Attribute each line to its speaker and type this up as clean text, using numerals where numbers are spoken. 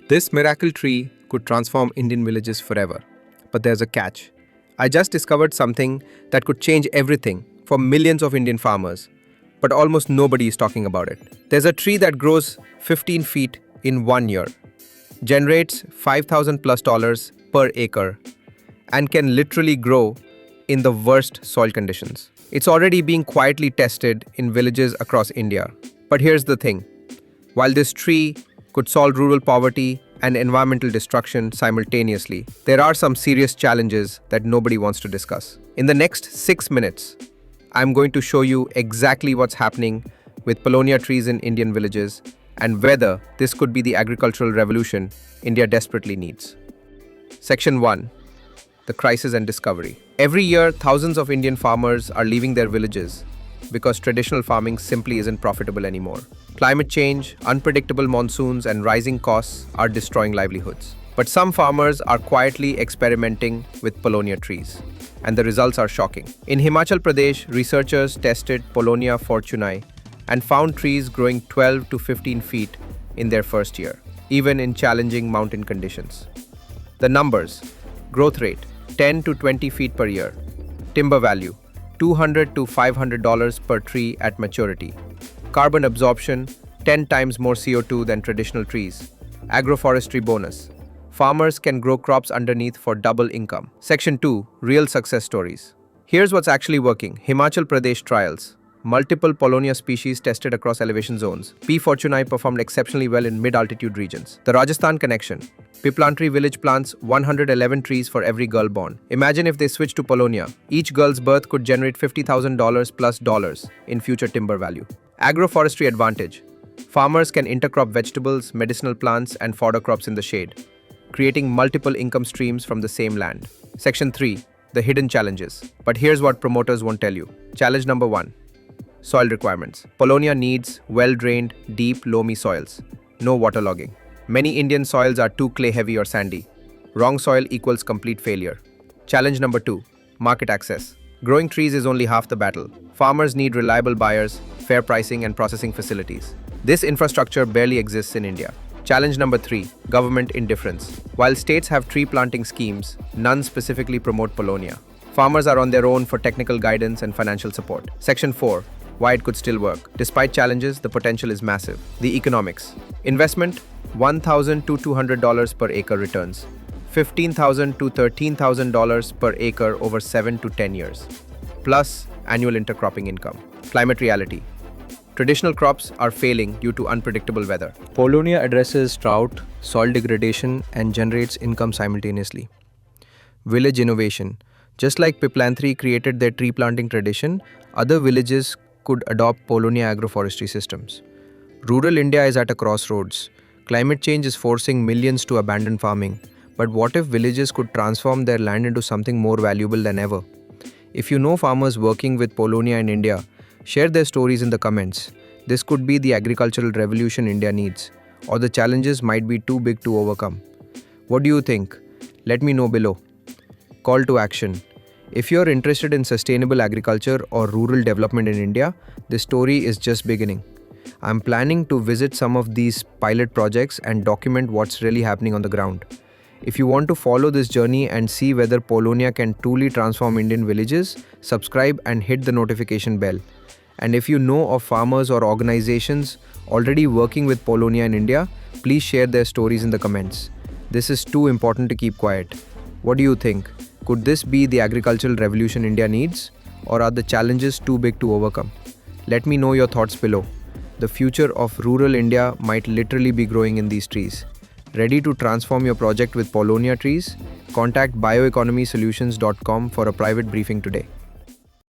Speaker 1: This miracle tree could transform Indian villages forever. But there's a catch. I just discovered something that could change everything for millions of Indian farmers, but almost nobody is talking about it. There's a tree that grows 15 feet in 1 year, generates $5,000 plus per acre, and can literally grow in the worst soil conditions. It's already being quietly tested in villages across India. But here's the thing. While this tree could solve rural poverty and environmental destruction simultaneously, there are some serious challenges that nobody wants to discuss. In the next 6 minutes, I'm going to show you exactly what's happening with Paulownia trees in Indian villages and whether this could be the agricultural revolution India desperately needs. Section 1. The Crisis and Discovery. Every year, thousands of Indian farmers are leaving their villages because traditional farming simply isn't profitable anymore. Climate change, unpredictable monsoons, and rising costs are destroying livelihoods. But some farmers are quietly experimenting with Paulownia trees, and the results are shocking. In Himachal Pradesh, researchers tested Paulownia fortunei and found trees growing 12 to 15 feet in their first year, even in challenging mountain conditions. The numbers: growth rate 10 to 20 feet per year, timber value $200 to $500 per tree at maturity, carbon absorption 10 times more CO2 than traditional trees, agroforestry bonus. Farmers can grow crops underneath for double income. Section 2. Real success stories. Here's what's actually working. Himachal Pradesh trials. Multiple Paulownia species tested across elevation zones. P. fortunei performed exceptionally well in mid-altitude regions. The Rajasthan connection. Piplantry village plants 111 trees for every girl born. Imagine if they switched to Paulownia. Each girl's birth could generate $50,000 plus dollars in future timber value. Agroforestry advantage. Farmers can intercrop vegetables, medicinal plants, and fodder crops in the shade, creating multiple income streams from the same land. Section 3. The hidden challenges. But here's what promoters won't tell you. Challenge number 1. Soil requirements. Paulownia needs well-drained, deep, loamy soils. No waterlogging. Many Indian soils are too clay-heavy or sandy. Wrong soil equals complete failure. Challenge number 2. Market access. Growing trees is only half the battle. Farmers need reliable buyers, fair pricing, and processing facilities. This infrastructure barely exists in India. Challenge number 3. Government indifference. While states have tree planting schemes, none specifically promote Paulownia. Farmers are on their own for technical guidance and financial support. Section 4. Why it could still work. Despite challenges, the potential is massive. The economics. Investment: $1,000 to $200 per acre returns. $15,000 to $13,000 per acre over 7 to 10 years. Plus annual intercropping income. Climate reality. Traditional crops are failing due to unpredictable weather. Paulownia addresses drought, soil degradation, and generates income simultaneously. Village innovation. Just like Piplantry created their tree planting tradition, other villages could adopt Paulownia agroforestry systems. Rural India is at a crossroads. Climate change is forcing millions to abandon farming. But what if villages could transform their land into something more valuable than ever? If you know farmers working with Paulownia in India, share their stories in the comments. This could be the agricultural revolution India needs, or the challenges might be too big to overcome. What do you think? Let me know below. Call to action. If you're interested in sustainable agriculture or rural development in India, this story is just beginning. I'm planning to visit some of these pilot projects and document what's really happening on the ground. If you want to follow this journey and see whether Paulownia can truly transform Indian villages, subscribe and hit the notification bell. And if you know of farmers or organizations already working with Paulownia in India, please share their stories in the comments. This is too important to keep quiet. What do you think? Could this be the agricultural revolution India needs? Or are the challenges too big to overcome? Let me know your thoughts below. The future of rural India might literally be growing in these trees. Ready to transform your project with Paulownia trees? Contact bioeconomysolutions.com for a private briefing today.